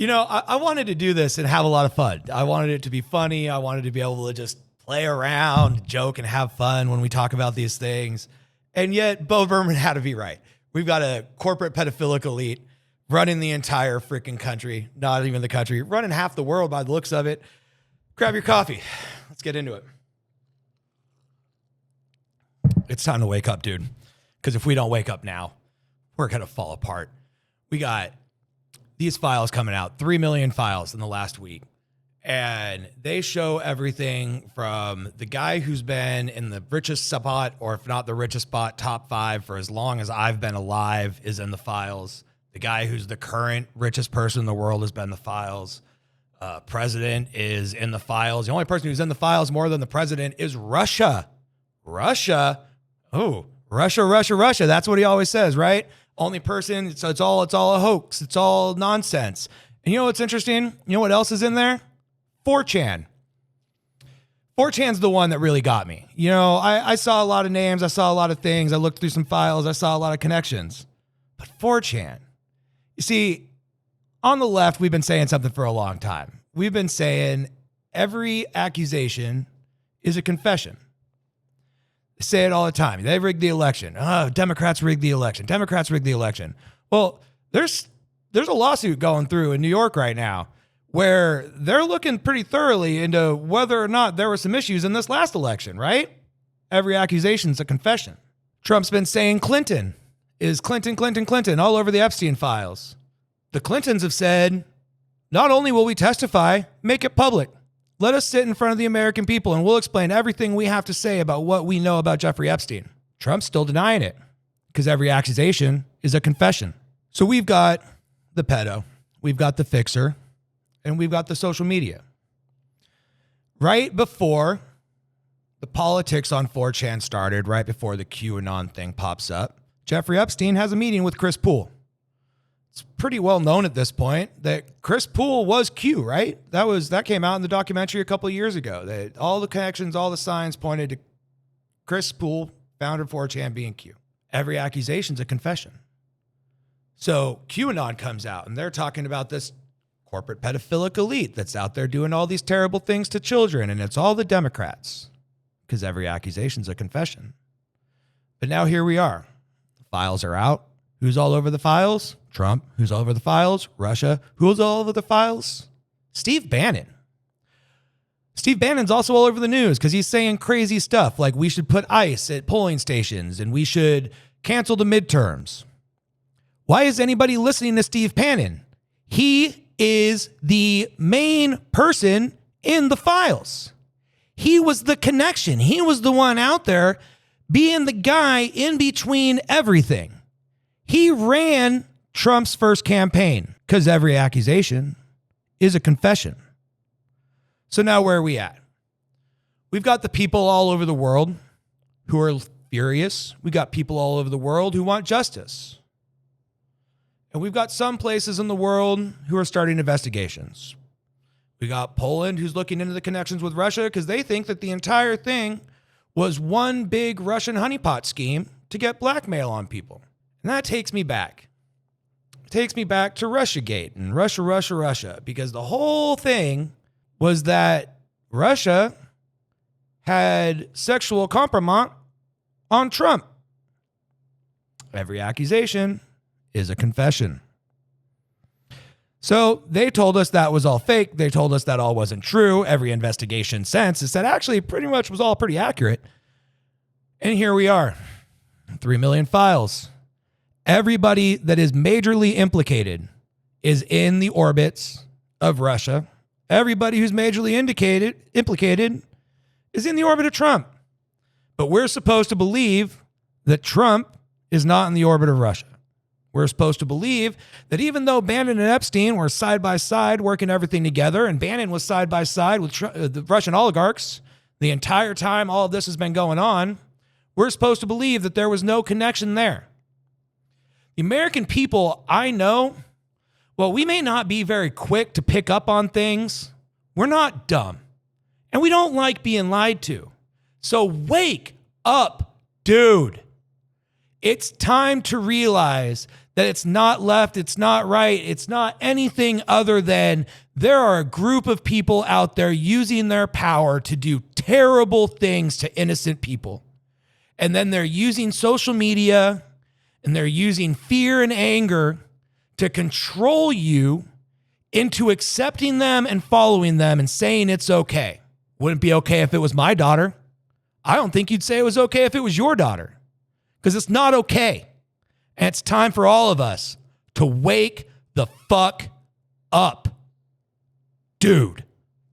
I wanted to do this and have a lot of fun. I wanted it to be funny. I wanted to be able to just play around, joke, and have fun when we talk about these things. And yet, Bo Berman had to be right. We've got a corporate pedophilic elite running the entire freaking country, not even the country, running half the world by the looks of it. Grab your coffee. Let's get into it. It's time to wake up, dude. Because if we don't wake up now, we're going to fall apart. We got these files coming out, 3 million files in the last week. And they show everything from the guy who's been in the richest spot, or if not the richest spot, top 5 for as long as I've been alive is in the files. The guy who's the current richest person in the world has been in the files. President is in the files. The only person who's in the files more than the president is Russia. Russia. Oh, Russia. That's what he always says, right? Only person. So it's all a hoax. It's all nonsense. And you know what's interesting? You know what else is in there? 4chan. 4chan's the one that really got me. I saw a lot of names. I saw a lot of things. I looked through some files. I saw a lot of connections. But 4chan. You see, on the left, we've been saying something for a long time. We've been saying every accusation is a confession. They say it all the time. They rigged the election. Oh, Democrats rigged the election. Democrats rigged the election. Well, there's a lawsuit going through in New York right now where they're looking pretty thoroughly into whether or not there were some issues in this last election, right? Every accusation is a confession. Trump's been saying Clinton is Clinton all over the Epstein files. The Clintons have said, not only will we testify, make it public. Let us sit in front of the American people and we'll explain everything we have to say about what we know about Jeffrey Epstein. Trump's still denying it because every accusation is a confession. So we've got the pedo, we've got the fixer, and we've got the social media. Right before the politics on 4chan started, right before the QAnon thing pops up, Jeffrey Epstein has a meeting with Chris Poole. It's pretty well known at this point that Chris Poole was Q, right? That came out in the documentary a couple of years ago. That all the connections, all the signs pointed to Chris Poole, founder of 4chan, being Q. Every accusation's a confession. So QAnon comes out and they're talking about this corporate pedophilic elite that's out there doing all these terrible things to children, and it's all the Democrats because every accusation's a confession. But now here we are. The files are out. Who's all over the files? Trump. Who's all over the files? Russia. Who's all over the files? Steve Bannon. Steve Bannon's also all over the news because he's saying crazy stuff like we should put ICE at polling stations and we should cancel the midterms. Why is anybody listening to Steve Bannon? He is the main person in the files. He was the connection. He was the one out there being the guy in between everything. He ran Trump's first campaign because every accusation is a confession. So now where are we at? We've got the people all over the world who are furious. We got people all over the world who want justice. And we've got some places in the world who are starting investigations. We got Poland who's looking into the connections with Russia because they think that the entire thing was one big Russian honeypot scheme to get blackmail on people. And that takes me back. It takes me back to Russiagate and Russia, because the whole thing was that Russia had sexual compromise on Trump. Every accusation is a confession. So they told us that was all fake. They told us that all wasn't true. Every investigation since has said actually pretty much was all pretty accurate. And here we are, 3 million files. Everybody that is majorly implicated is in the orbits of Russia. Everybody who's majorly implicated is in the orbit of Trump. But we're supposed to believe that Trump is not in the orbit of Russia. We're supposed to believe that even though Bannon and Epstein were side by side working everything together, and Bannon was side by side with the Russian oligarchs the entire time all of this has been going on, we're supposed to believe that there was no connection there. The American people, I know, well, we may not be very quick to pick up on things. We're not dumb. And we don't like being lied to. So wake up, dude. It's time to realize that it's not left, it's not right, it's not anything other than there are a group of people out there using their power to do terrible things to innocent people. And then they're using social media and they're using fear and anger to control you into accepting them and following them and saying it's okay. Wouldn't be okay if it was my daughter. I don't think you'd say it was okay if it was your daughter, because it's not okay. And it's time for all of us to wake the fuck up. Dude.